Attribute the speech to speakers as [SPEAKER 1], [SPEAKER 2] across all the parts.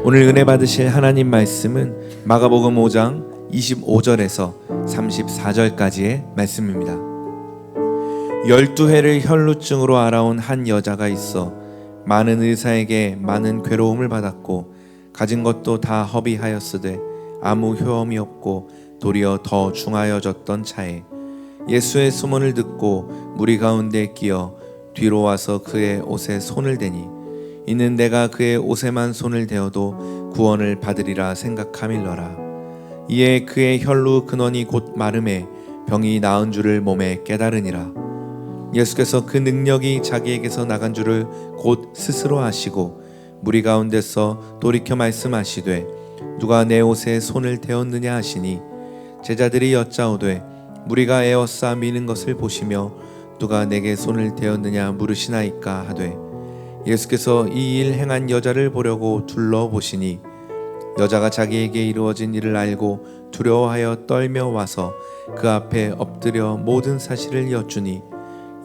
[SPEAKER 1] 오늘 은혜 받으실 하나님 말씀은 마가복음 5장 25절에서 34절까지의 말씀입니다. 12해를 혈루증으로 앓아온 한 여자가 있어 많은 의사에게 많은 괴로움을 받았고 가진 것도 다 허비하였으되 아무 효험이 없고 도리어 더 중하여졌던 차에 예수의 소문을 듣고 무리 가운데 끼어 뒤로 와서 그의 옷에 손을 대니 이는 내가 그의 옷에만 손을 대어도 구원을 받으리라 생각함일러라. 이에 그의 혈루 근원이 곧 마름에 병이 나은 줄을 몸에 깨달으니라. 예수께서 그 능력이 자기에게서 나간 줄을 곧 스스로 아시고 무리 가운데서 돌이켜 말씀하시되 누가 내 옷에 손을 대었느냐 하시니 제자들이 여짜오되 무리가 에워싸 미는 것을 보시며 누가 내게 손을 대었느냐 물으시나이까 하되 예수께서 이 일 행한 여자를 보려고 둘러보시니 여자가 자기에게 이루어진 일을 알고 두려워하여 떨며 와서 그 앞에 엎드려 모든 사실을 여쭈니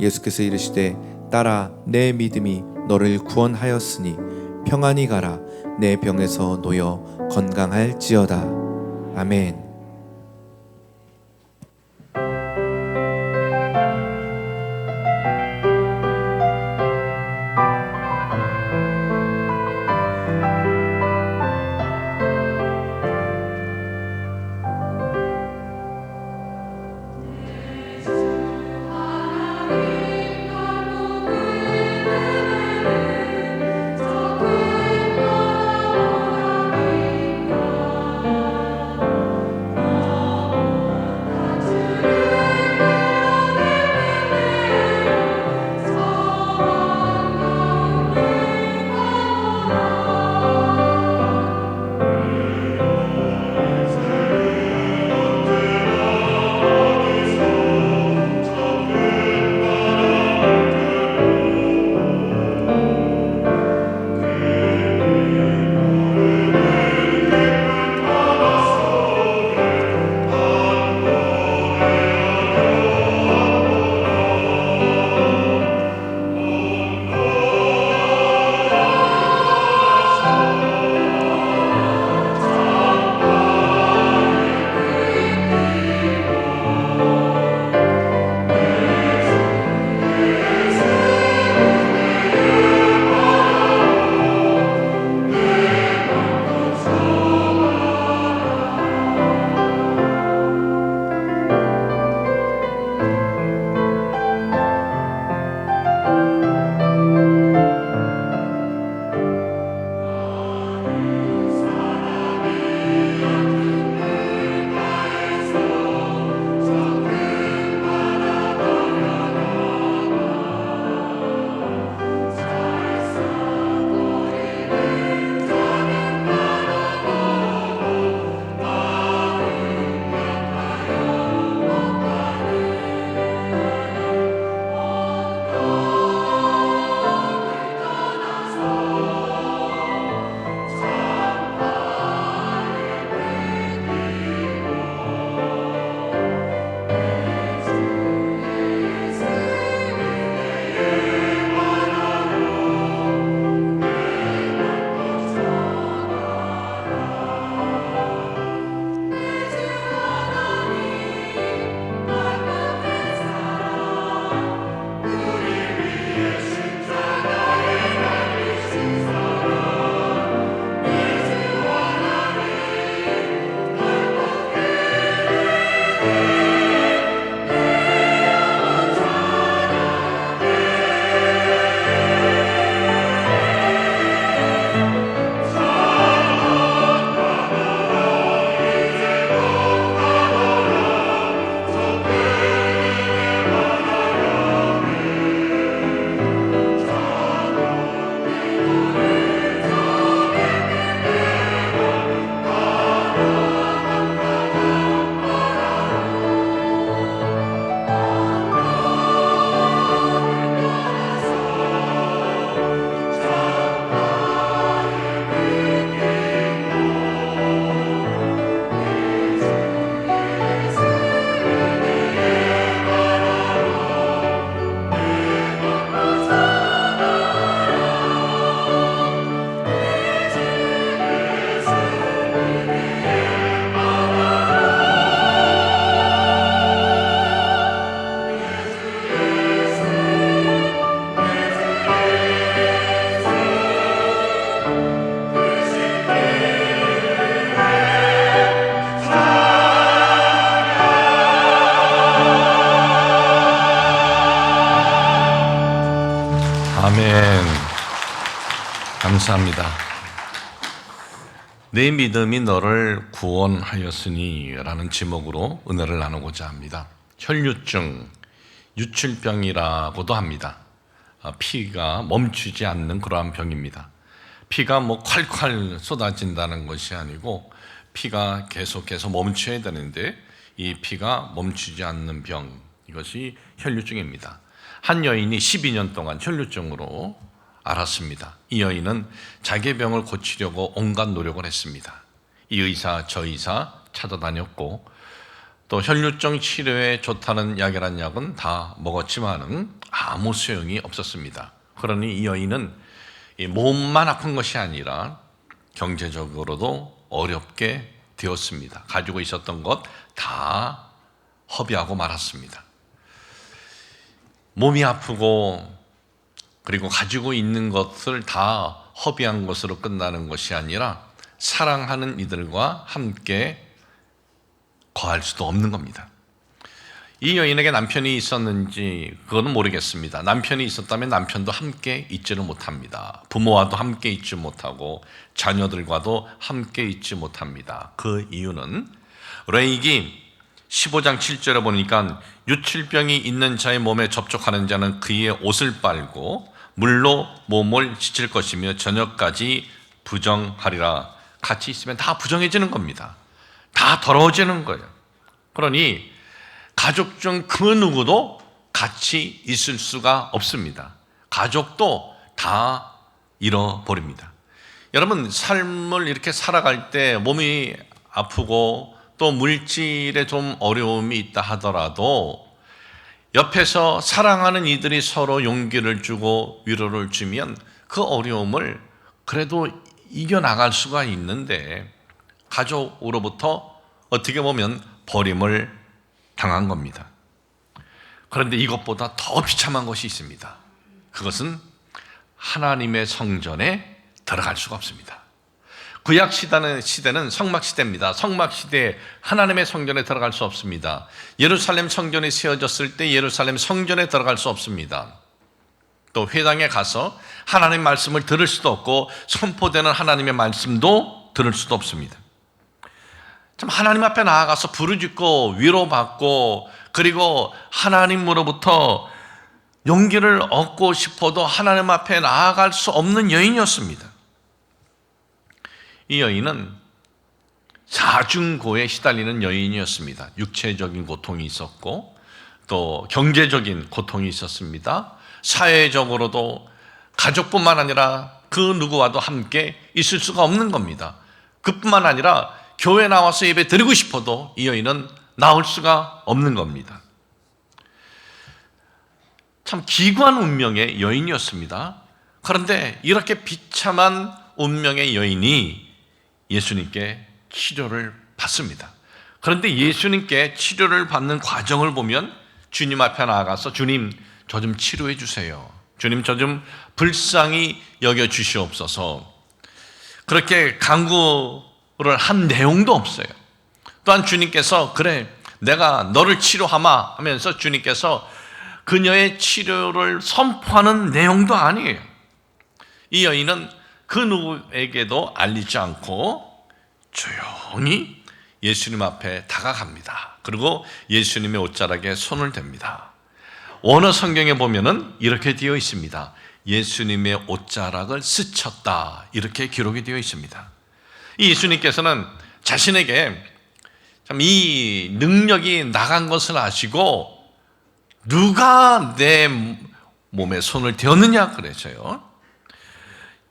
[SPEAKER 1] 예수께서 이르시되 딸아 내 믿음이 너를 구원하였으니 평안히 가라 내 병에서 놓여 건강할지어다. 아멘.
[SPEAKER 2] 아멘. 감사합니다. 내 믿음이 너를 구원하였으니 라는 제목으로 은혜를 나누고자 합니다. 혈류증, 유출병이라고도 합니다. 피가 멈추지 않는 그러한 병입니다. 피가 콸콸 쏟아진다는 것이 아니고 피가 계속해서 멈춰야 되는데 이 피가 멈추지 않는 병, 이것이 혈류증입니다. 한 여인이 12년 동안 혈류증으로 앓았습니다. 이 여인은 자기 병을 고치려고 온갖 노력을 했습니다. 이 의사 저 의사 찾아다녔고 또 혈류증 치료에 좋다는 약이란 약은 다 먹었지만은 아무 소용이 없었습니다. 그러니 이 여인은 몸만 아픈 것이 아니라 경제적으로도 어렵게 되었습니다. 가지고 있었던 것 다 허비하고 말았습니다. 몸이 아프고 그리고 가지고 있는 것을 다 허비한 것으로 끝나는 것이 아니라 사랑하는 이들과 함께 거할 수도 없는 겁니다. 이 여인에게 남편이 있었는지 그거는 모르겠습니다. 남편이 있었다면 남편도 함께 있지를 못합니다. 부모와도 함께 있지 못하고 자녀들과도 함께 있지 못합니다. 그 이유는 레위기 15장 7절에 보니까 유출병이 있는 자의 몸에 접촉하는 자는 그의 옷을 빨고 물로 몸을 씻을 것이며 저녁까지 부정하리라. 같이 있으면 다 부정해지는 겁니다. 다 더러워지는 거예요. 그러니 가족 중 그 누구도 같이 있을 수가 없습니다. 가족도 다 잃어버립니다. 여러분, 삶을 이렇게 살아갈 때 몸이 아프고 또 물질에 좀 어려움이 있다 하더라도 옆에서 사랑하는 이들이 서로 용기를 주고 위로를 주면 그 어려움을 그래도 이겨나갈 수가 있는데 가족으로부터 어떻게 보면 버림을 당한 겁니다. 그런데 이것보다 더 비참한 것이 있습니다. 그것은 하나님의 성전에 들어갈 수가 없습니다. 구약 시대는 성막 시대입니다. 성막 시대에 하나님의 성전에 들어갈 수 없습니다. 예루살렘 성전이 세워졌을 때 예루살렘 성전에 들어갈 수 없습니다. 또 회당에 가서 하나님 말씀을 들을 수도 없고 선포되는 하나님의 말씀도 들을 수도 없습니다. 참 하나님 앞에 나아가서 부르짖고 위로받고 그리고 하나님으로부터 용기를 얻고 싶어도 하나님 앞에 나아갈 수 없는 여인이었습니다. 이 여인은 사중고에 시달리는 여인이었습니다. 육체적인 고통이 있었고 또 경제적인 고통이 있었습니다. 사회적으로도 가족뿐만 아니라 그 누구와도 함께 있을 수가 없는 겁니다. 그뿐만 아니라 교회 나와서 예배 드리고 싶어도 이 여인은 나올 수가 없는 겁니다. 참 기구한 운명의 여인이었습니다. 그런데 이렇게 비참한 운명의 여인이 예수님께 치료를 받습니다. 그런데 예수님께 치료를 받는 과정을 보면 주님 앞에 나아가서 주님, 저 좀 치료해 주세요. 주님, 저 좀 불쌍히 여겨 주시옵소서. 그렇게 간구를 한 내용도 없어요. 또한 주님께서 그래, 내가 너를 치료하마 하면서 주님께서 그녀의 치료를 선포하는 내용도 아니에요. 이 여인은 그 누구에게도 알리지 않고 조용히 예수님 앞에 다가갑니다. 그리고 예수님의 옷자락에 손을 댑니다. 원어 성경에 보면은 이렇게 되어 있습니다. 예수님의 옷자락을 스쳤다, 이렇게 기록이 되어 있습니다. 이 예수님께서는 자신에게 참 이 능력이 나간 것을 아시고 누가 내 몸에 손을 대었느냐 그러셔요.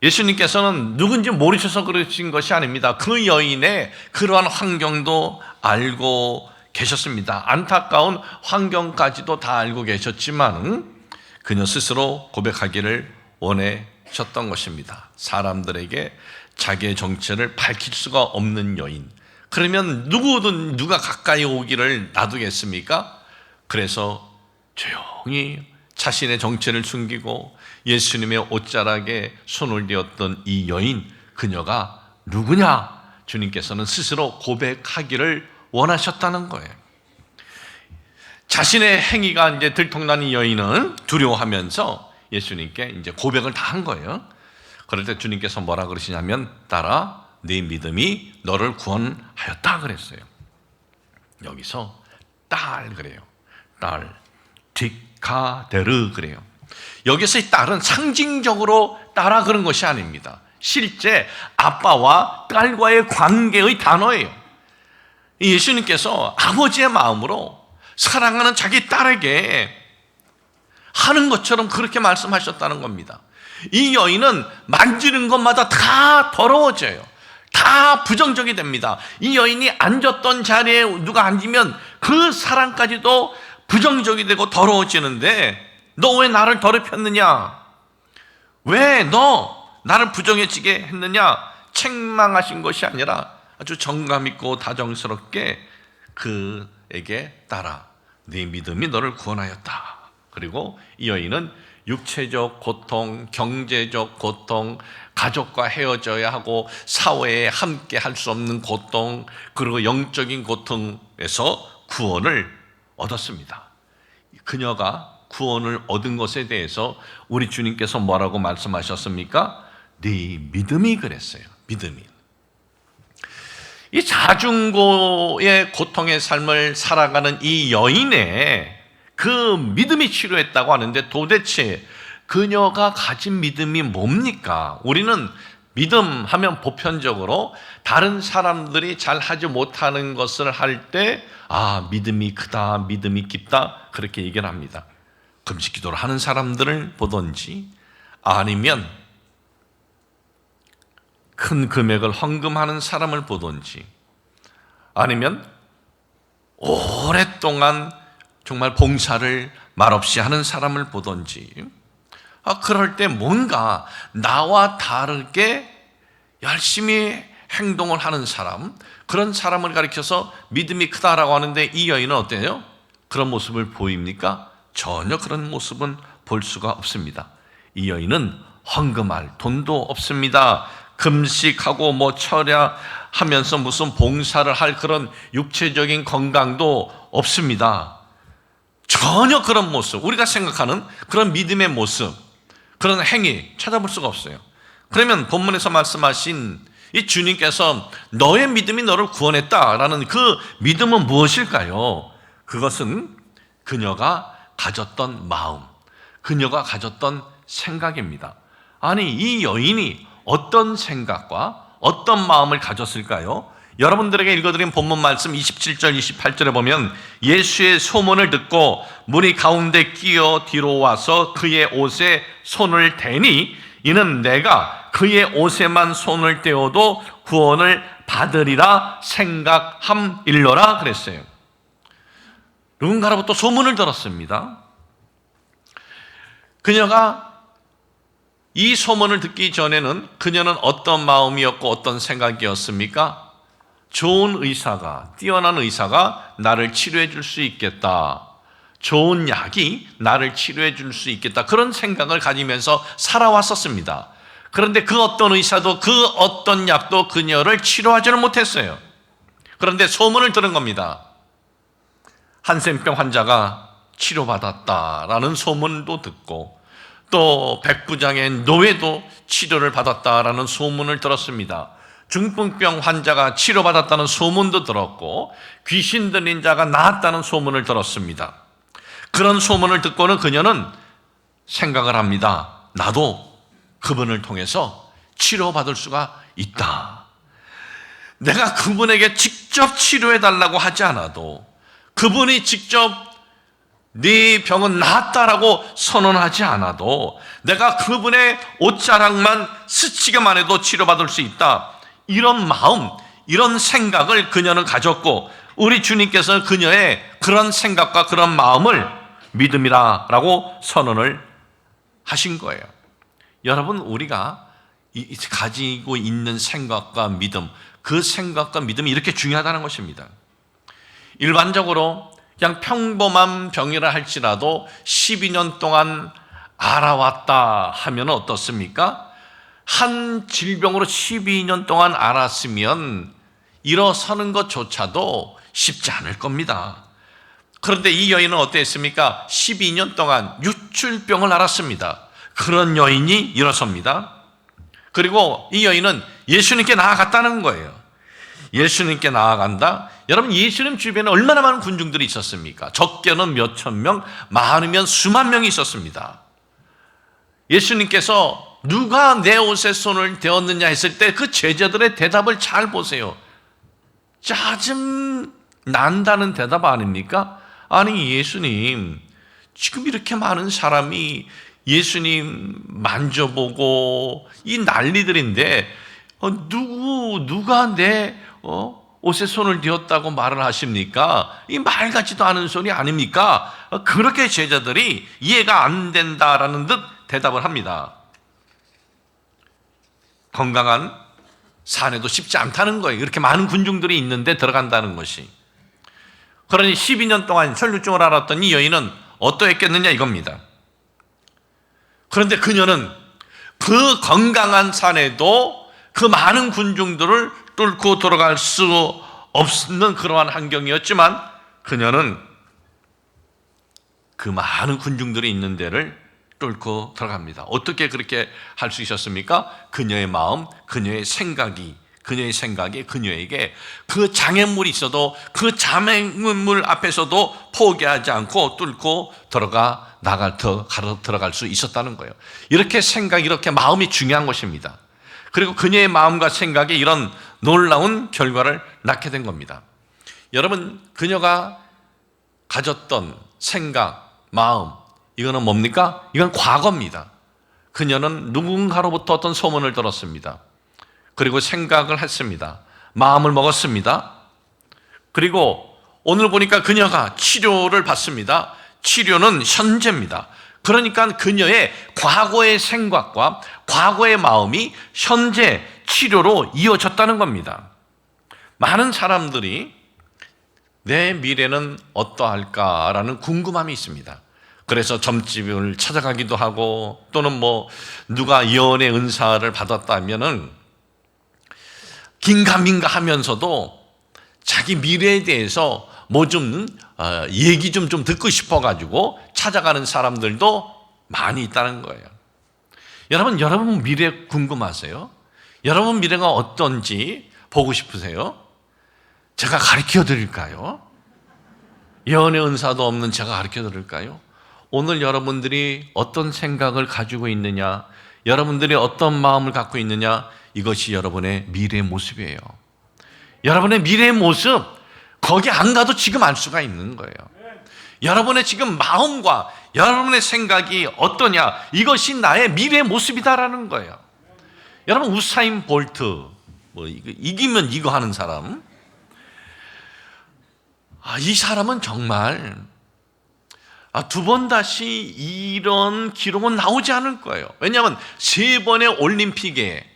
[SPEAKER 2] 예수님께서는 누군지 모르셔서 그러신 것이 아닙니다. 그 여인의 그러한 환경도 알고 계셨습니다. 안타까운 환경까지도 다 알고 계셨지만 그녀 스스로 고백하기를 원하셨던 것입니다. 사람들에게 자기의 정체를 밝힐 수가 없는 여인. 그러면 누구든 누가 가까이 오기를 놔두겠습니까? 그래서 조용히 자신의 정체를 숨기고 예수님의 옷자락에 손을 대었던 이 여인, 그녀가 누구냐? 주님께서는 스스로 고백하기를 원하셨다는 거예요. 자신의 행위가 이제 들통난 이 여인은 두려워하면서 예수님께 이제 고백을 다 한 거예요. 그럴 때 주님께서 뭐라 그러시냐면, 딸아, 네 믿음이 너를 구원하였다 그랬어요. 여기서 딸 그래요. 딸, 디카데르 그래요. 여기서 이 딸은 상징적으로 딸아 그런 것이 아닙니다. 실제 아빠와 딸과의 관계의 단어예요. 예수님께서 아버지의 마음으로 사랑하는 자기 딸에게 하는 것처럼 그렇게 말씀하셨다는 겁니다. 이 여인은 만지는 것마다 다 더러워져요. 다 부정적이 됩니다. 이 여인이 앉았던 자리에 누가 앉으면 그 사람까지도 부정적이 되고 더러워지는데, 너 왜 나를 더럽혔느냐? 왜 너 나를 부정해지게 했느냐? 책망하신 것이 아니라 아주 정감 있고 다정스럽게 그에게 딸아, 네 믿음이 너를 구원하였다. 그리고 이 여인은 육체적 고통, 경제적 고통, 가족과 헤어져야 하고 사회에 함께 할 수 없는 고통, 그리고 영적인 고통에서 구원을 얻었습니다. 그녀가 구원을 얻은 것에 대해서 우리 주님께서 뭐라고 말씀하셨습니까? 네 믿음이 그랬어요. 믿음이. 이 자중고의 고통의 삶을 살아가는 이 여인의 그 믿음이 치료했다고 하는데, 도대체 그녀가 가진 믿음이 뭡니까? 우리는 믿음 하면 보편적으로 다른 사람들이 잘 하지 못하는 것을 할 때, 아, 믿음이 크다, 믿음이 깊다, 그렇게 얘기를 합니다. 금식 기도를 하는 사람들을 보든지, 아니면 큰 금액을 헌금하는 사람을 보든지, 아니면 오랫동안 정말 봉사를 말없이 하는 사람을 보든지, 그럴 때 뭔가 나와 다르게 열심히 행동을 하는 사람, 그런 사람을 가리켜서 믿음이 크다라고 하는데, 이 여인은 어때요? 그런 모습을 보입니까? 전혀 그런 모습은 볼 수가 없습니다. 이 여인은 헌금할 돈도 없습니다. 금식하고 뭐 철야하면서 무슨 봉사를 할 그런 육체적인 건강도 없습니다. 전혀 그런 모습, 우리가 생각하는 그런 믿음의 모습, 그런 행위 찾아볼 수가 없어요. 그러면 본문에서 말씀하신 이 주님께서 너의 믿음이 너를 구원했다라는 그 믿음은 무엇일까요? 그것은 그녀가 가졌던 마음, 그녀가 가졌던 생각입니다. 아니, 이 여인이 어떤 생각과 어떤 마음을 가졌을까요? 여러분들에게 읽어드린 본문 말씀 27절, 28절에 보면, 예수의 소문을 듣고 무리 가운데 끼어 뒤로 와서 그의 옷에 손을 대니 이는 내가 그의 옷에만 손을 떼어도 구원을 받으리라 생각함일러라 그랬어요. 누군가로부터 소문을 들었습니다. 그녀가 이 소문을 듣기 전에는 그녀는 어떤 마음이었고 어떤 생각이었습니까? 좋은 의사가, 뛰어난 의사가 나를 치료해 줄 수 있겠다, 좋은 약이 나를 치료해 줄 수 있겠다, 그런 생각을 가지면서 살아왔었습니다. 그런데 그 어떤 의사도 그 어떤 약도 그녀를 치료하지는 못했어요. 그런데 소문을 들은 겁니다. 한센병 환자가 치료받았다라는 소문도 듣고, 또 백부장의 노예도 치료를 받았다라는 소문을 들었습니다. 중풍병 환자가 치료받았다는 소문도 들었고, 귀신 들린 자가 나았다는 소문을 들었습니다. 그런 소문을 듣고는 그녀는 생각을 합니다. 나도 그분을 통해서 치료받을 수가 있다. 내가 그분에게 직접 치료해달라고 하지 않아도, 그분이 직접 네 병은 나았다라고 선언하지 않아도, 내가 그분의 옷자락만 스치기만 해도 치료받을 수 있다, 이런 마음, 이런 생각을 그녀는 가졌고, 우리 주님께서는 그녀의 그런 생각과 그런 마음을 믿음이라고 선언을 하신 거예요. 여러분, 우리가 가지고 있는 생각과 믿음, 그 생각과 믿음이 이렇게 중요하다는 것입니다. 일반적으로 그냥 평범한 병이라 할지라도 12년 동안 알아왔다 하면 어떻습니까? 한 질병으로 12년 동안 앓았으면 일어서는 것조차도 쉽지 않을 겁니다. 그런데 이 여인은 어땠습니까? 12년 동안 유출병을 앓았습니다. 그런 여인이 일어섭니다. 그리고 이 여인은 예수님께 나아갔다는 거예요. 예수님께 나아간다? 여러분, 예수님 주변에 얼마나 많은 군중들이 있었습니까? 적게는 몇천 명, 많으면 수만 명이 있었습니다. 예수님께서 누가 내 옷에 손을 대었느냐 했을 때 그 제자들의 대답을 잘 보세요. 짜증 난다는 대답 아닙니까? 아니, 예수님, 지금 이렇게 많은 사람이 예수님 만져보고 이 난리들인데 누가 내 옷에 손을 대었다고 말을 하십니까? 이 말 같지도 않은 소리 아닙니까? 그렇게 제자들이 이해가 안 된다라는 듯 대답을 합니다. 건강한 산에도 쉽지 않다는 거예요. 이렇게 많은 군중들이 있는데 들어간다는 것이. 그러니 12년 동안 혈루증을 앓았던 이 여인은 어떠했겠느냐 이겁니다. 그런데 그녀는 그 건강한 산에도 그 많은 군중들을 뚫고 들어갈 수 없는 그러한 환경이었지만 그녀는 그 많은 군중들이 있는 데를 뚫고 들어갑니다. 어떻게 그렇게 할 수 있었습니까? 그녀의 마음, 그녀의 생각이 그녀에게 그 장애물이 있어도 그 장애물 앞에서도 포기하지 않고 뚫고 들어갈 수 있었다는 거예요. 이렇게 이렇게 마음이 중요한 것입니다. 그리고 그녀의 마음과 생각이 이런 놀라운 결과를 낳게 된 겁니다. 여러분, 그녀가 가졌던 생각, 마음, 이거는 뭡니까? 이건 과거입니다. 그녀는 누군가로부터 어떤 소문을 들었습니다. 그리고 생각을 했습니다. 마음을 먹었습니다. 그리고 오늘 보니까 그녀가 치료를 받습니다. 치료는 현재입니다. 그러니까 그녀의 과거의 생각과 과거의 마음이 현재 치료로 이어졌다는 겁니다. 많은 사람들이 내 미래는 어떠할까라는 궁금함이 있습니다. 그래서 점집을 찾아가기도 하고 또는 누가 예언의 은사를 받았다면은 긴가민가 하면서도 자기 미래에 대해서 얘기 좀 듣고 싶어가지고 찾아가는 사람들도 많이 있다는 거예요. 여러분 미래 궁금하세요? 여러분 미래가 어떤지 보고 싶으세요? 제가 가르쳐 드릴까요? 예언의 은사도 없는 제가 가르쳐 드릴까요? 오늘 여러분들이 어떤 생각을 가지고 있느냐, 여러분들이 어떤 마음을 갖고 있느냐, 이것이 여러분의 미래의 모습이에요. 여러분의 미래의 모습, 거기 안 가도 지금 알 수가 있는 거예요. 여러분의 지금 마음과 여러분의 생각이 어떠냐, 이것이 나의 미래의 모습이다라는 거예요. 여러분, 우사인 볼트, 이기면 이거 하는 사람, 이 사람은 정말 두 번 다시 이런 기록은 나오지 않을 거예요. 왜냐하면 3번의 올림픽에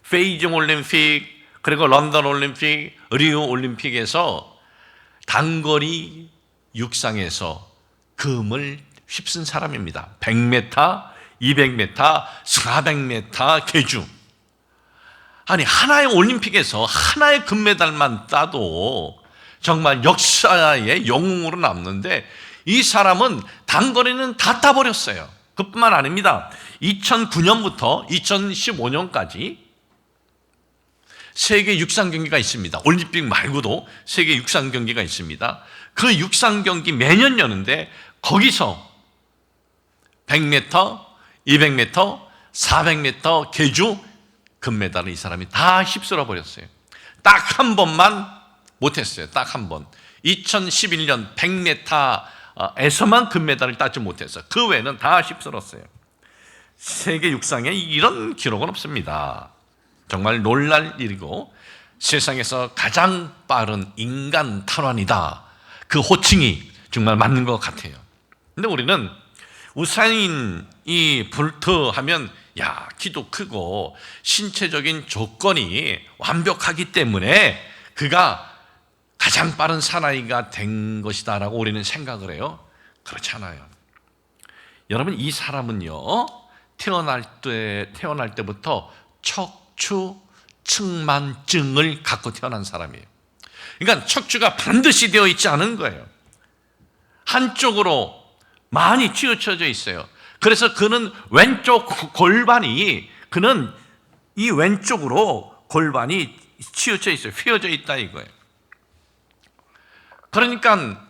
[SPEAKER 2] 베이징 올림픽, 그리고 런던 올림픽, 리우 올림픽에서 단거리 육상에서 금을 휩쓴 사람입니다. 100m, 200m, 400m 계주. 아니, 하나의 올림픽에서 하나의 금메달만 따도 정말 역사의 영웅으로 남는데 이 사람은 단거리는 다 따버렸어요. 그뿐만 아닙니다. 2009년부터 2015년까지 세계 육상 경기가 있습니다. 올림픽 말고도 세계 육상 경기가 있습니다. 그 육상 경기 매년 여는데 거기서 100m, 200m, 400m 계주 금메달을 이 사람이 다 휩쓸어 버렸어요. 딱 한 번만 못했어요. 딱 한 번. 2011년 100m에서만 금메달을 따지 못했어요. 그 외에는 다 휩쓸었어요. 세계 육상에 이런 기록은 없습니다. 정말 놀랄 일이고 세상에서 가장 빠른 인간 탈환이다. 그 호칭이 정말 맞는 것 같아요. 근데 우리는 우사인이 볼트 하면 키도 크고 신체적인 조건이 완벽하기 때문에 그가 가장 빠른 사나이가 된 것이다라고 우리는 생각을 해요. 그렇지 않아요. 여러분, 이 사람은요, 태어날 때부터 척추 측만증을 갖고 태어난 사람이에요. 그러니까 척추가 반드시 되어 있지 않은 거예요. 한쪽으로 많이 치우쳐져 있어요. 그래서 그는 왼쪽 골반이, 그는 이 왼쪽으로 골반이 치우쳐 있어요. 휘어져 있다 이거예요. 그러니까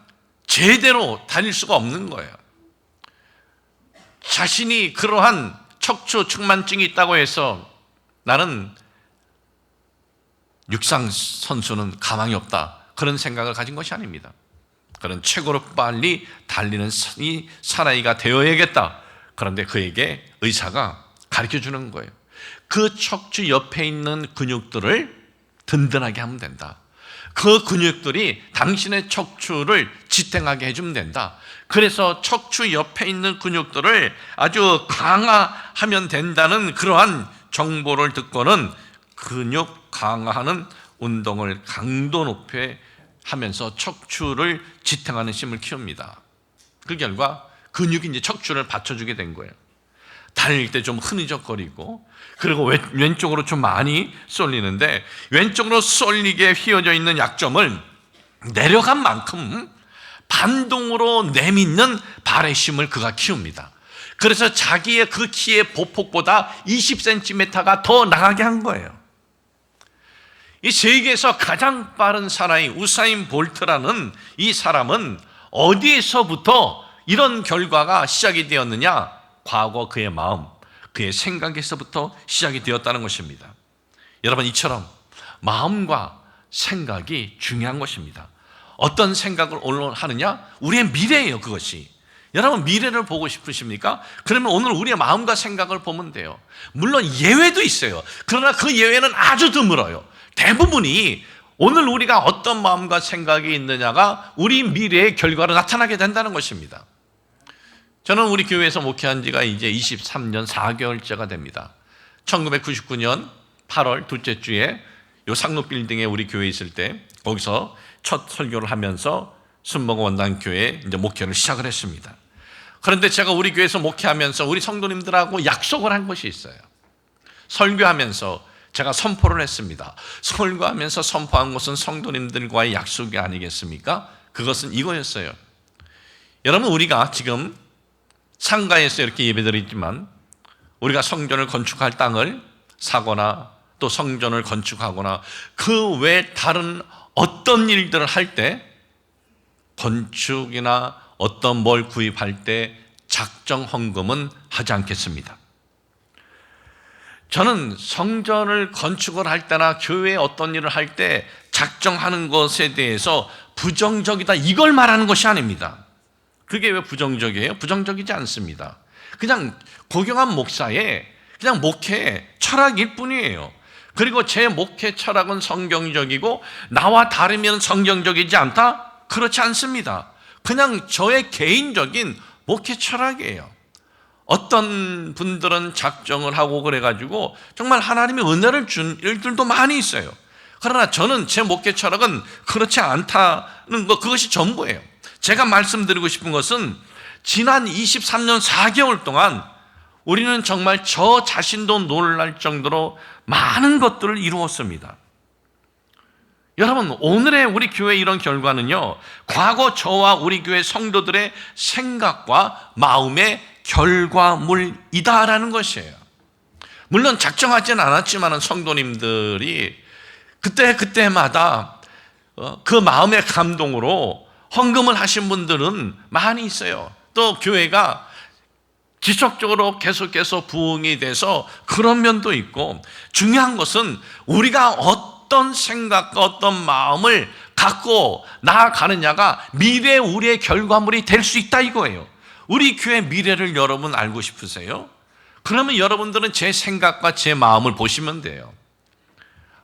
[SPEAKER 2] 제대로 다닐 수가 없는 거예요. 자신이 그러한 척추 측만증이 있다고 해서 나는 육상 선수는 가망이 없다, 그런 생각을 가진 것이 아닙니다. 그는 최고로 빨리 달리는 이 사나이가 되어야겠다. 그런데 그에게 의사가 가르쳐 주는 거예요. 그 척추 옆에 있는 근육들을 든든하게 하면 된다. 그 근육들이 당신의 척추를 지탱하게 해주면 된다. 그래서 척추 옆에 있는 근육들을 아주 강화하면 된다는 그러한 정보를 듣고는 근육 강화하는 운동을 강도 높여 하면서 척추를 지탱하는 힘을 키웁니다. 그 결과 근육이 이제 척추를 받쳐주게 된 거예요. 달릴 때 좀 흐느적거리고, 그리고 왼쪽으로 좀 많이 쏠리는데, 왼쪽으로 쏠리게 휘어져 있는 약점을 내려간 만큼 반동으로 내딛는 발의 힘을 그가 키웁니다. 그래서 자기의 그 키의 보폭보다 20cm가 더 나가게 한 거예요. 이 세계에서 가장 빠른 사나이 우사인 볼트라는 이 사람은 어디에서부터 이런 결과가 시작이 되었느냐? 과거 그의 마음, 그의 생각에서부터 시작이 되었다는 것입니다. 여러분, 이처럼 마음과 생각이 중요한 것입니다. 어떤 생각을 오늘 하느냐? 우리의 미래예요, 그것이. 여러분, 미래를 보고 싶으십니까? 그러면 오늘 우리의 마음과 생각을 보면 돼요. 물론 예외도 있어요. 그러나 그 예외는 아주 드물어요. 대부분이 오늘 우리가 어떤 마음과 생각이 있느냐가 우리 미래의 결과로 나타나게 된다는 것입니다. 저는 우리 교회에서 목회한 지가 이제 23년 4개월째가 됩니다. 1999년 8월 둘째 주에 요 상록 빌딩에 우리 교회 있을 때 거기서 첫 설교를 하면서 순복음 원단교회에 이제 목회를 시작을 했습니다. 그런데 제가 우리 교회에서 목회하면서 우리 성도님들하고 약속을 한 것이 있어요. 설교하면서 제가 선포를 했습니다. 설교하면서 선포한 것은 성도님들과의 약속이 아니겠습니까? 그것은 이거였어요. 여러분, 우리가 지금 상가에서 이렇게 예배드리지만 우리가 성전을 건축할 땅을 사거나 또 성전을 건축하거나 그 외 다른 어떤 일들을 할 때, 건축이나 어떤 뭘 구입할 때 작정 헌금은 하지 않겠습니다. 저는 성전을 건축을 할 때나 교회에 어떤 일을 할 때 작정하는 것에 대해서 부정적이다, 이걸 말하는 것이 아닙니다. 그게 왜 부정적이에요? 부정적이지 않습니다. 그냥 고경한 목사의 그냥 목회 철학일 뿐이에요. 그리고 제 목회 철학은 성경적이고 나와 다르면 성경적이지 않다? 그렇지 않습니다. 그냥 저의 개인적인 목회 철학이에요. 어떤 분들은 작정을 하고 그래가지고 정말 하나님의 은혜를 준 일들도 많이 있어요. 그러나 저는 제 목회 철학은 그렇지 않다는 것, 그것이 전부예요. 제가 말씀드리고 싶은 것은 지난 23년 4개월 동안 우리는 정말 저 자신도 놀랄 정도로 많은 것들을 이루었습니다. 여러분, 오늘의 우리 교회 이런 결과는요, 과거 저와 우리 교회 성도들의 생각과 마음의 결과물이다라는 것이에요. 물론 작정하지는 않았지만 성도님들이 그때마다 그 마음의 감동으로 헌금을 하신 분들은 많이 있어요. 또 교회가 지속적으로 계속해서 부흥이 돼서 그런 면도 있고, 중요한 것은 우리가 어떤 생각과 어떤 마음을 갖고 나아가느냐가 미래 우리의 결과물이 될 수 있다 이거예요. 우리 교회 미래를 여러분 알고 싶으세요? 그러면 여러분들은 제 생각과 제 마음을 보시면 돼요.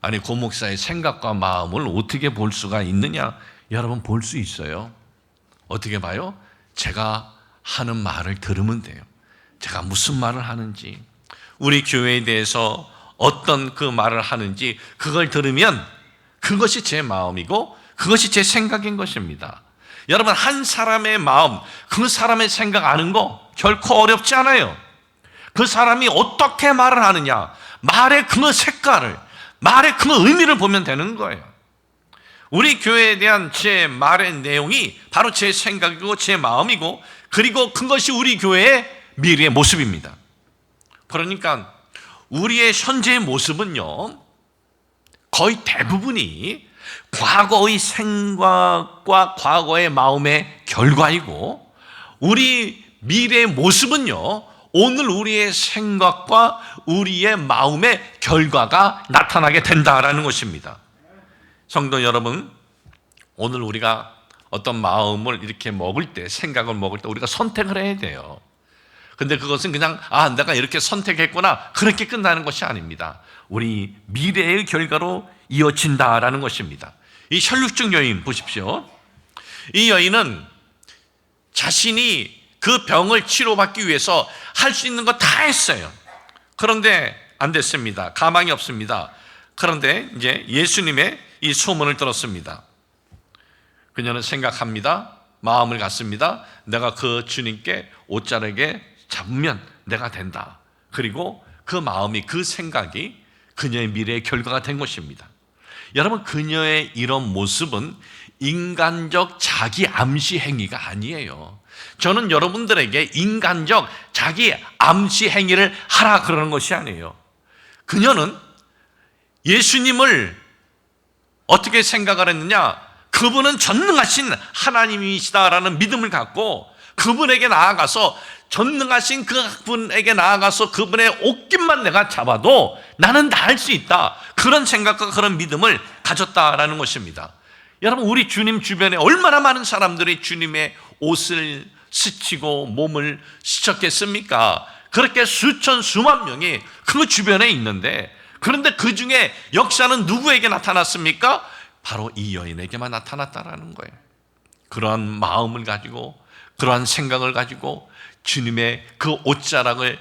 [SPEAKER 2] 아니, 고 목사의 생각과 마음을 어떻게 볼 수가 있느냐? 여러분, 볼 수 있어요. 어떻게 봐요? 제가 하는 말을 들으면 돼요. 제가 무슨 말을 하는지, 우리 교회에 대해서 어떤 그 말을 하는지 그걸 들으면 그것이 제 마음이고 그것이 제 생각인 것입니다. 여러분, 한 사람의 마음, 그 사람의 생각 아는 거 결코 어렵지 않아요. 그 사람이 어떻게 말을 하느냐, 말의 그 색깔을, 말의 그 의미를 보면 되는 거예요. 우리 교회에 대한 제 말의 내용이 바로 제 생각이고 제 마음이고, 그리고 그것이 우리 교회의 미래의 모습입니다. 그러니까 우리의 현재의 모습은요, 거의 대부분이 과거의 생각과 과거의 마음의 결과이고, 우리 미래의 모습은요, 오늘 우리의 생각과 우리의 마음의 결과가 나타나게 된다라는 것입니다. 성도 여러분, 오늘 우리가 어떤 마음을 이렇게 먹을 때, 생각을 먹을 때 우리가 선택을 해야 돼요. 근데 그것은 그냥 내가 이렇게 선택했구나, 그렇게 끝나는 것이 아닙니다. 우리 미래의 결과로 이어진다라는 것입니다. 이 혈육적 여인 보십시오. 이 여인은 자신이 그 병을 치료받기 위해서 할 수 있는 거 다 했어요. 그런데 안 됐습니다. 가망이 없습니다. 그런데 이제 예수님의 이 소문을 들었습니다. 그녀는 생각합니다. 마음을 갖습니다. 내가 그 주님께 옷자락에 잡으면 내가 된다. 그리고 그 마음이, 그 생각이 그녀의 미래의 결과가 된 것입니다. 여러분, 그녀의 이런 모습은 인간적 자기 암시 행위가 아니에요. 저는 여러분들에게 인간적 자기 암시 행위를 하라 그러는 것이 아니에요. 그녀는 예수님을 어떻게 생각을 했느냐? 그분은 전능하신 하나님이시다라는 믿음을 갖고 그분에게 나아가서, 전능하신 그분에게 나아가서 그분의 옷깃만 내가 잡아도 나는 다 할 수 있다, 그런 생각과 그런 믿음을 가졌다라는 것입니다. 여러분, 우리 주님 주변에 얼마나 많은 사람들이 주님의 옷을 스치고 몸을 스쳤겠습니까? 그렇게 수천 수만 명이 그 주변에 있는데, 그런데 그 중에 역사는 누구에게 나타났습니까? 바로 이 여인에게만 나타났다라는 거예요. 그러한 마음을 가지고, 그러한 생각을 가지고 주님의 그 옷자락을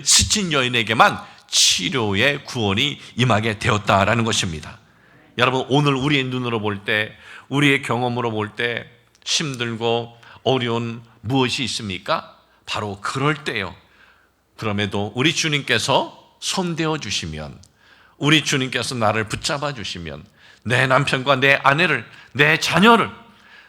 [SPEAKER 2] 스친 여인에게만 치료의 구원이 임하게 되었다라는 것입니다. 여러분, 오늘 우리의 눈으로 볼 때, 우리의 경험으로 볼 때 힘들고 어려운 무엇이 있습니까? 바로 그럴 때요. 그럼에도 우리 주님께서 손대어 주시면, 우리 주님께서 나를 붙잡아 주시면, 내 남편과 내 아내를, 내 자녀를,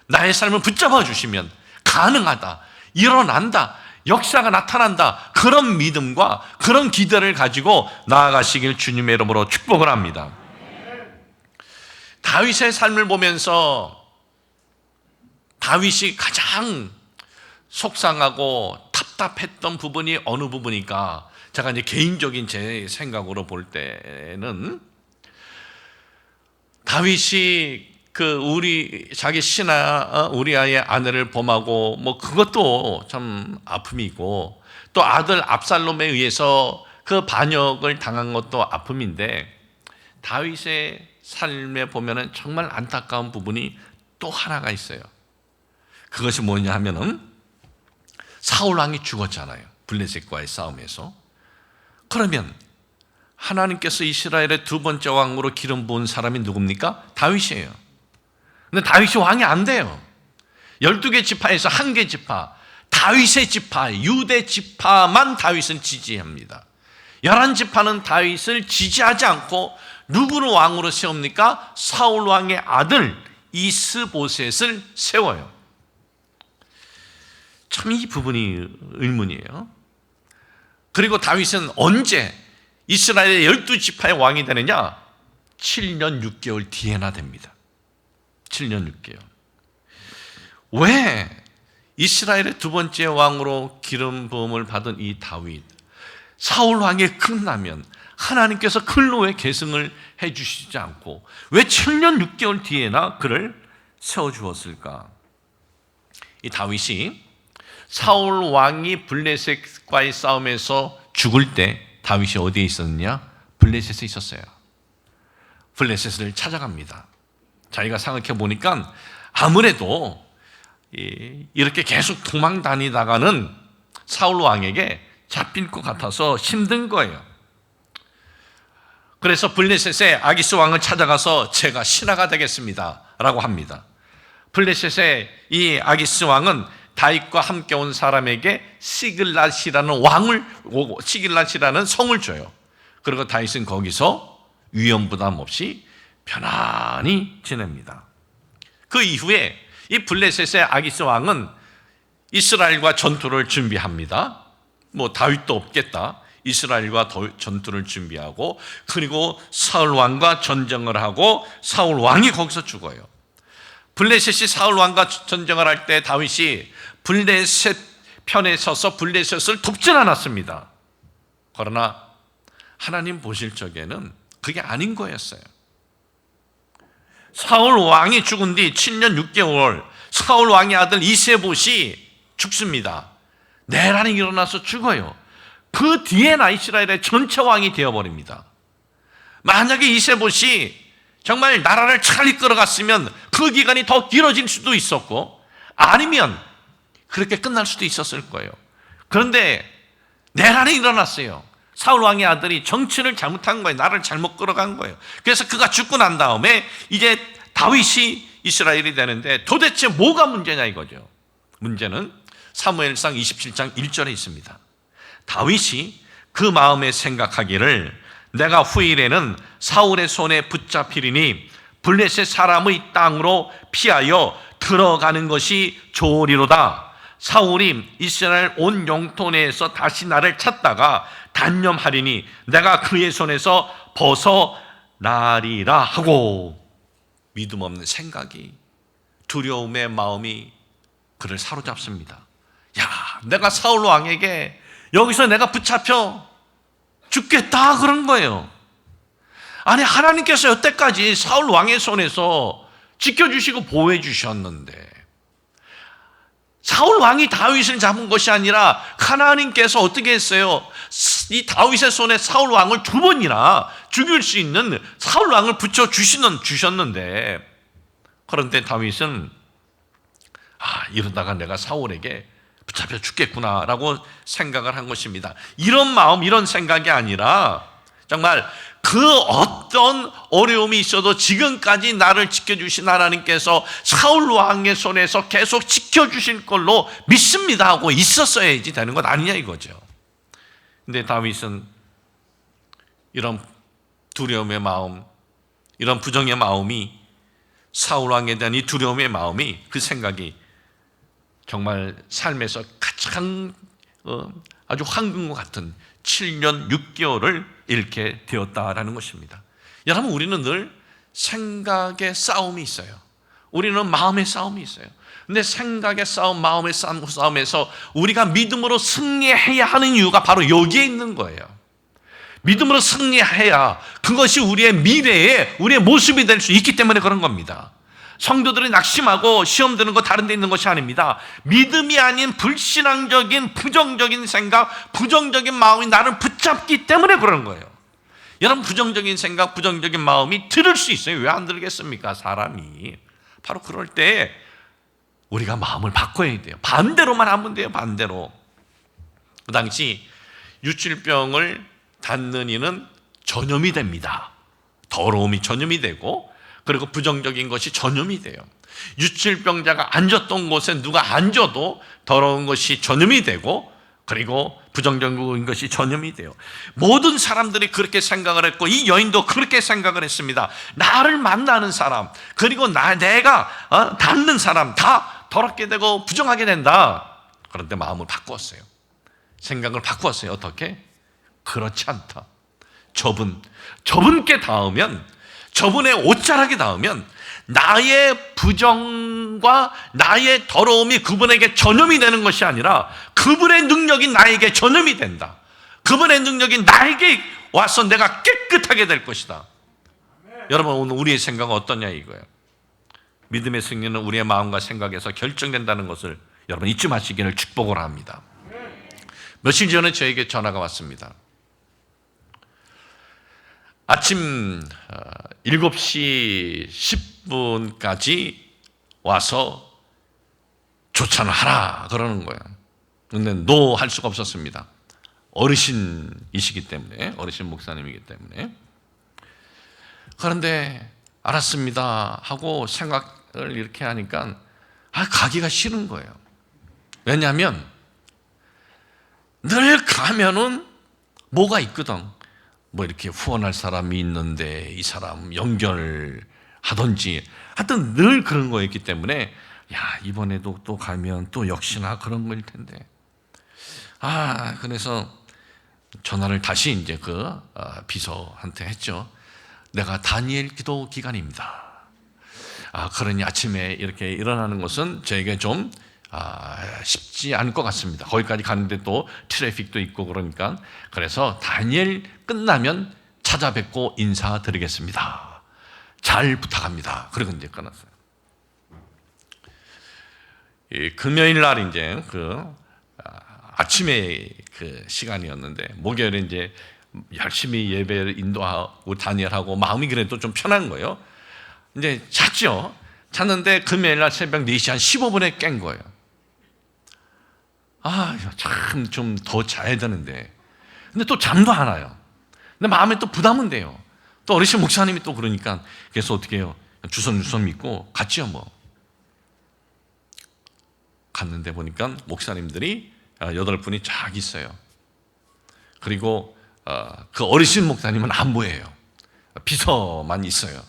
[SPEAKER 2] 나의 삶을 붙잡아 주시면 가능하다, 일어난다, 역사가 나타난다, 그런 믿음과 그런 기대를 가지고 나아가시길 주님의 이름으로 축복을 합니다. 다윗의 삶을 보면서 다윗이 가장 속상하고 답답했던 부분이 어느 부분일까? 제가 이제 개인적인 제 생각으로 볼 때는, 다윗이 자기 신하 우리아의 아내를 범하고, 그것도 참 아픔이고, 또 아들 압살롬에 의해서 그 반역을 당한 것도 아픔인데, 다윗의 삶에 보면은 정말 안타까운 부분이 또 하나가 있어요. 그것이 뭐냐 하면은, 사울 왕이 죽었잖아요. 블레셋과의 싸움에서. 그러면 하나님께서 이스라엘의 두 번째 왕으로 기름 부은 사람이 누굽니까? 다윗이에요. 근데 다윗이 왕이 안 돼요. 12개 지파에서 1개 지파, 다윗의 지파, 유대 지파만 다윗은 지지합니다. 11지파는 다윗을 지지하지 않고 누구를 왕으로 세웁니까? 사울 왕의 아들 이스보셋을 세워요. 참 이 부분이 의문이에요. 그리고 다윗은 언제 이스라엘의 12지파의 왕이 되느냐? 7년 6개월 뒤에나 됩니다. 7년 6개월. 왜 이스라엘의 두 번째 왕으로 기름 부음을 받은 이 다윗, 사울 왕이 끝나면 하나님께서 글로 왜 계승을 해 주시지 않고 왜 7년 6개월 뒤에나 그를 세워주었을까? 이 다윗이 사울 왕이 블레셋과의 싸움에서 죽을 때 다윗이 어디에 있었느냐? 블레셋에 있었어요. 블레셋을 찾아갑니다. 자기가 생각해 보니까 아무래도 이렇게 계속 도망 다니다가는 사울 왕에게 잡힐 것 같아서 힘든 거예요. 그래서 블레셋의 아기스 왕을 찾아가서 제가 신하가 되겠습니다 라고 합니다. 블레셋의 이 아기스 왕은 다윗과 함께 온 사람에게 시글랏이라는 왕을, 시글랏이라는 성을 줘요. 그리고 다윗은 거기서 위험 부담 없이 편안히 지냅니다. 그 이후에 이 블레셋의 아기스 왕은 이스라엘과 전투를 준비합니다. 뭐 다윗도 없겠다. 이스라엘과 전투를 준비하고, 그리고 사울 왕과 전쟁을 하고 사울 왕이 거기서 죽어요. 블레셋이 사울 왕과 전쟁을 할 때 다윗이 블레셋 편에 서서 블레셋을 돕진 않았습니다. 그러나 하나님 보실 적에는 그게 아닌 거였어요. 사울 왕이 죽은 뒤 7년 6개월 사울 왕의 아들 이세봇이 죽습니다. 내란이 일어나서 죽어요. 그 뒤에나 이스라엘의 전체 왕이 되어버립니다. 만약에 이세봇이 정말 나라를 잘 이끌어갔으면 그 기간이 더 길어질 수도 있었고, 아니면 그렇게 끝날 수도 있었을 거예요. 그런데 내란이 일어났어요. 사울 왕의 아들이 정치를 잘못한 거예요. 나라를 잘못 끌어간 거예요. 그래서 그가 죽고 난 다음에 이제 다윗이 이스라엘이 되는데, 도대체 뭐가 문제냐 이거죠. 문제는 사무엘상 27장 1절에 있습니다. 다윗이 그 마음에 생각하기를 내가 후일에는 사울의 손에 붙잡히리니 블레셋 사람의 땅으로 피하여 들어가는 것이 좋으리로다. 사울이 이스라엘 온 영토 내에서 다시 나를 찾다가 단념하리니 내가 그의 손에서 벗어나리라 하고, 믿음 없는 생각이, 두려움의 마음이 그를 사로잡습니다. 야, 내가 사울 왕에게 여기서 내가 붙잡혀 죽겠다 그런 거예요. 아니, 하나님께서 여태까지 사울 왕의 손에서 지켜주시고 보호해 주셨는데, 사울 왕이 다윗을 잡은 것이 아니라 하나님께서 어떻게 했어요? 이 다윗의 손에 사울 왕을 2번이나 죽일 수 있는 사울 왕을 붙여 주셨는데, 그런데 다윗은 이러다가 내가 사울에게 붙잡혀 죽겠구나라고 생각을 한 것입니다. 이런 마음, 이런 생각이 아니라 정말 그 어떤 어려움이 있어도 지금까지 나를 지켜주신 하나님께서 사울 왕의 손에서 계속 지켜주실 걸로 믿습니다 하고 있었어야지 되는 것 아니냐 이거죠. 근데 다윗은 이런 두려움의 마음, 이런 부정의 마음이, 사울 왕에 대한 이 두려움의 마음이, 그 생각이 정말 삶에서 가장 아주 황금과 같은 7년 6개월을 잃게 되었다라는 것입니다. 여러분, 우리는 늘 생각의 싸움이 있어요. 우리는 마음의 싸움이 있어요. 근데 생각의 싸움, 마음의 싸움에서 우리가 믿음으로 승리해야 하는 이유가 바로 여기에 있는 거예요. 믿음으로 승리해야 그것이 우리의 미래에 우리의 모습이 될 수 있기 때문에 그런 겁니다. 성도들이 낙심하고 시험 드는 거 다른 데 있는 것이 아닙니다. 믿음이 아닌 불신앙적인 부정적인 생각, 부정적인 마음이 나를 붙잡기 때문에 그러는 거예요. 여러분, 부정적인 생각, 부정적인 마음이 들을 수 있어요. 왜 안 들겠습니까? 사람이. 바로 그럴 때 우리가 마음을 바꿔야 돼요. 반대로만 하면 돼요. 반대로. 그 당시 유출병을 닫는 이는 전염이 됩니다. 더러움이 전염이 되고, 그리고 부정적인 것이 전염이 돼요. 유출병자가 앉았던 곳에 누가 앉아도 더러운 것이 전염이 되고, 그리고 부정적인 것이 전염이 돼요. 모든 사람들이 그렇게 생각을 했고, 이 여인도 그렇게 생각을 했습니다. 나를 만나는 사람, 그리고 내가 닿는 사람 다 더럽게 되고 부정하게 된다. 그런데 마음을 바꾸었어요. 생각을 바꾸었어요. 어떻게? 그렇지 않다. 저분께 닿으면, 저분의 옷자락에 닿으면 나의 부정과 나의 더러움이 그분에게 전염이 되는 것이 아니라 그분의 능력이 나에게 전염이 된다. 그분의 능력이 나에게 와서 내가 깨끗하게 될 것이다. 여러분, 오늘 우리의 생각은 어떠냐 이거예요. 믿음의 승리는 우리의 마음과 생각에서 결정된다는 것을 여러분 잊지 마시기를 축복을 합니다. 며칠 전에 저에게 전화가 왔습니다. 아침 7시 10분까지 와서 조찬을 하라 그러는 거예요. 근데 노 할 수가 없었습니다. 어르신이시기 때문에, 어르신 목사님이기 때문에. 그런데 알았습니다 하고 생각을 이렇게 하니까 가기가 싫은 거예요. 왜냐하면 늘 가면은 뭐가 있거든. 뭐 이렇게 후원할 사람이 있는데 이 사람 연결하든지 하여튼 늘 그런 거였기 때문에 이번에도 또 가면 또 역시나 그런 거일 텐데. 그래서 전화를 다시 이제 비서한테 했죠. 내가 다니엘 기도 기간입니다. 그러니 아침에 이렇게 일어나는 것은 저에게 좀 쉽지 않을 것 같습니다. 거기까지 가는데 또 트래픽도 있고 그러니까. 그래서 다니엘 끝나면 찾아뵙고 인사드리겠습니다. 잘 부탁합니다. 그리고 이제 끊었어요. 금요일 날 이제 아침에 시간이었는데 목요일에 이제 열심히 예배를 인도하고 다니엘하고 마음이 그래도 좀 편한 거예요. 이제 잤죠. 잤는데 금요일 날 새벽 4시 한 15분에 깬 거예요. 참 좀 더 자야 되는데. 근데 또 잠도 안 와요. 근데 마음에 또 부담은 돼요. 또 어르신 목사님이 또 그러니까 그래서 어떻게 해요? 주섬주섬 믿고 갔지요 뭐. 갔는데 보니까 목사님들이 8분이 쫙 있어요. 그리고 그 어르신 목사님은 안 보여요. 비서만 있어요.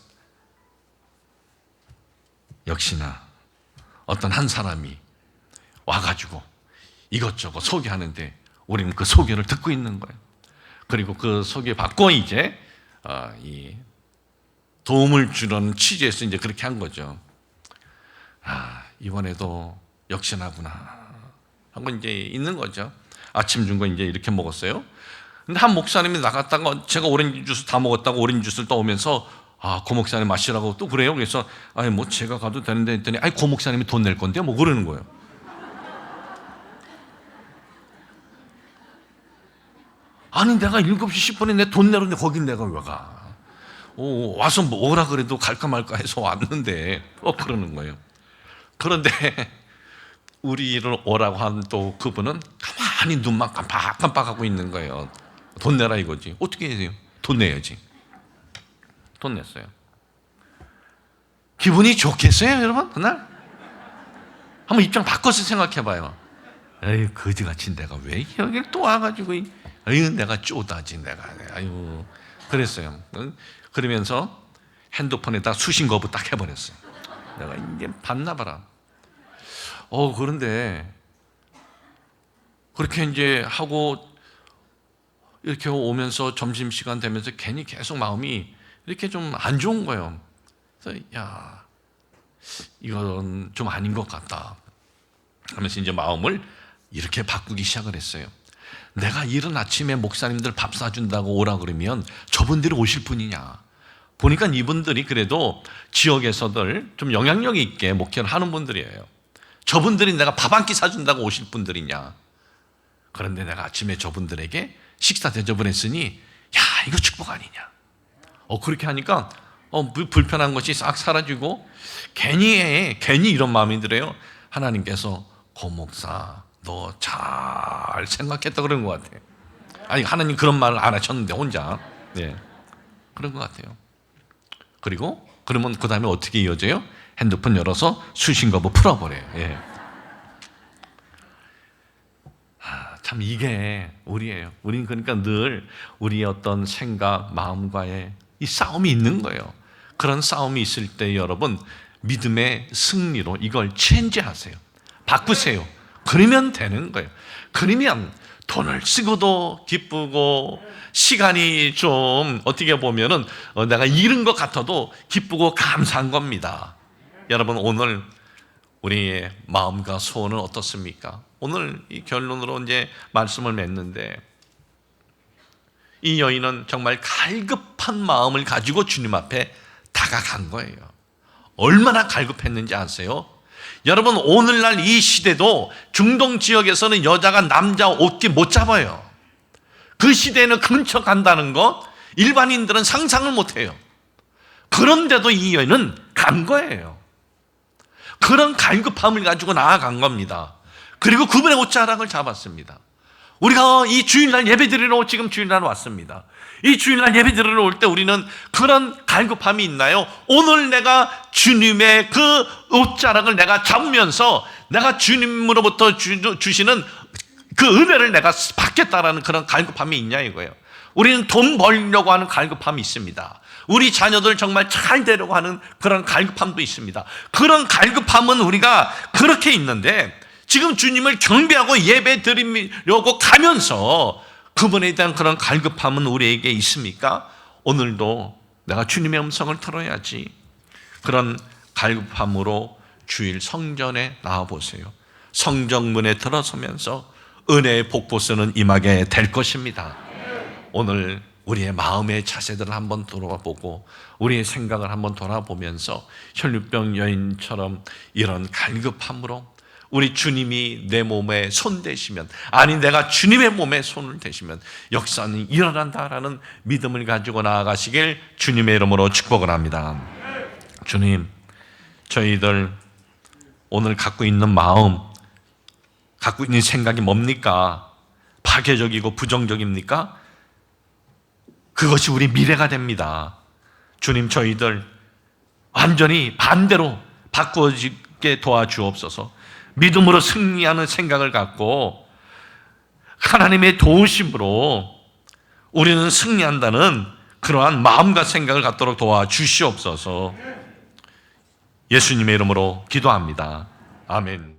[SPEAKER 2] 역시나 어떤 한 사람이 와가지고 이것저것 소개하는데 우리는 그 소개를 듣고 있는 거예요. 그리고 그 소개 받고 이제 이 도움을 주는 취지에서 이제 그렇게 한 거죠. 이번에도 역시나구나 하고 이제 있는 거죠. 아침 준 거 이제 이렇게 먹었어요. 근데 한 목사님이 나갔다가 제가 오렌지 주스 다 먹었다고 오렌지 주스를 떠오면서 고 목사님 마시라고 또 그래요. 그래서 뭐 제가 가도 되는데 했더니 고 목사님이 돈 낼 건데 뭐 그러는 거예요. 내가 7시 10분에 내 돈 내는데 거긴 내가 왜 가? 와서 뭐라 그래도 갈까 말까 해서 왔는데 그러는 거예요. 그런데 우리를 오라고 한 또 그분은 가만히 눈만 깜빡깜빡하고 있는 거예요. 돈 내라 이거지. 어떻게 해야 돼요? 돈 내야지. 돈 냈어요. 기분이 좋겠어요 여러분? 그날? 한번 입장 바꿔서 생각해봐요. 에이 거지같이 내가 왜 여길 또 와가지고 내가 쪼다지 내가. 그랬어요. 그러면서 핸드폰에다 수신거부 딱 해버렸어요. 내가 이제 봤나봐라. 그런데 그렇게 이제 하고 이렇게 오면서 점심시간 되면서 괜히 계속 마음이 이렇게 좀 안 좋은 거예요. 그래서 이건 좀 아닌 것 같다 하면서 이제 마음을 이렇게 바꾸기 시작을 했어요. 내가 이른 아침에 목사님들 밥 사준다고 오라 그러면 저분들이 오실 분이냐. 보니까 이분들이 그래도 지역에서들 좀 영향력 있게 목회를 하는 분들이에요. 저분들이 내가 밥 한 끼 사준다고 오실 분들이냐. 그런데 내가 아침에 저분들에게 식사 대접을 했으니 이거 축복 아니냐. 그렇게 하니까 불편한 것이 싹 사라지고 괜히 이런 마음이 들어요. 하나님께서 고 목사 너 잘 생각했다 그런 것 같아요. 하나님 그런 말을 안 하셨는데 혼자. 그런 것 같아요. 그리고 그러면 그 다음에 어떻게 이어져요? 핸드폰 열어서 수신거부 풀어버려요. 참 이게 우리예요. 우리는 그러니까 늘 우리의 어떤 생각, 마음과의 이 싸움이 있는 거예요. 그런 싸움이 있을 때 여러분 믿음의 승리로 이걸 체인지하세요. 바꾸세요. 그러면 되는 거예요. 그러면 돈을 쓰고도 기쁘고 시간이 좀 어떻게 보면은 내가 잃은 것 같아도 기쁘고 감사한 겁니다. 여러분 오늘 우리의 마음과 소원은 어떻습니까? 오늘 이 결론으로 이제 말씀을 맺는데 이 여인은 정말 갈급한 마음을 가지고 주님 앞에 다가간 거예요. 얼마나 갈급했는지 아세요? 여러분 오늘날 이 시대도 중동 지역에서는 여자가 남자 옷깃 못 잡아요. 그 시대에는 근처 간다는 거 일반인들은 상상을 못해요. 그런데도 이 여인은 간 거예요. 그런 갈급함을 가지고 나아간 겁니다. 그리고 그분의 옷자락을 잡았습니다. 우리가 이 주일날 예배드리러 지금 주일날 왔습니다. 이 주일날 예배 드리러 올 때 우리는 그런 갈급함이 있나요? 오늘 내가 주님의 그 옷자락을 내가 잡으면서 내가 주님으로부터 주시는 그 은혜를 내가 받겠다라는 그런 갈급함이 있냐 이거예요. 우리는 돈 벌려고 하는 갈급함이 있습니다. 우리 자녀들 정말 잘 되려고 하는 그런 갈급함도 있습니다. 그런 갈급함은 우리가 그렇게 있는데, 지금 주님을 경배하고 예배 드리려고 가면서 그분에 대한 그런 갈급함은 우리에게 있습니까? 오늘도 내가 주님의 음성을 들어야지. 그런 갈급함으로 주일 성전에 나와보세요. 성정문에 들어서면서 은혜의 복보수는 임하게 될 것입니다. 오늘 우리의 마음의 자세들을 한번 돌아보고 우리의 생각을 한번 돌아보면서 혈류병 여인처럼 이런 갈급함으로 우리 주님이 내 몸에 손 대시면, 아니 내가 주님의 몸에 손을 대시면 역사는 일어난다라는 믿음을 가지고 나아가시길 주님의 이름으로 축복을 합니다. 주님, 저희들 오늘 갖고 있는 마음, 갖고 있는 생각이 뭡니까? 파괴적이고 부정적입니까? 그것이 우리 미래가 됩니다. 주님, 저희들 완전히 반대로 바꾸어지게 도와주옵소서. 믿음으로 승리하는 생각을 갖고 하나님의 도우심으로 우리는 승리한다는 그러한 마음과 생각을 갖도록 도와주시옵소서. 예수님의 이름으로 기도합니다. 아멘.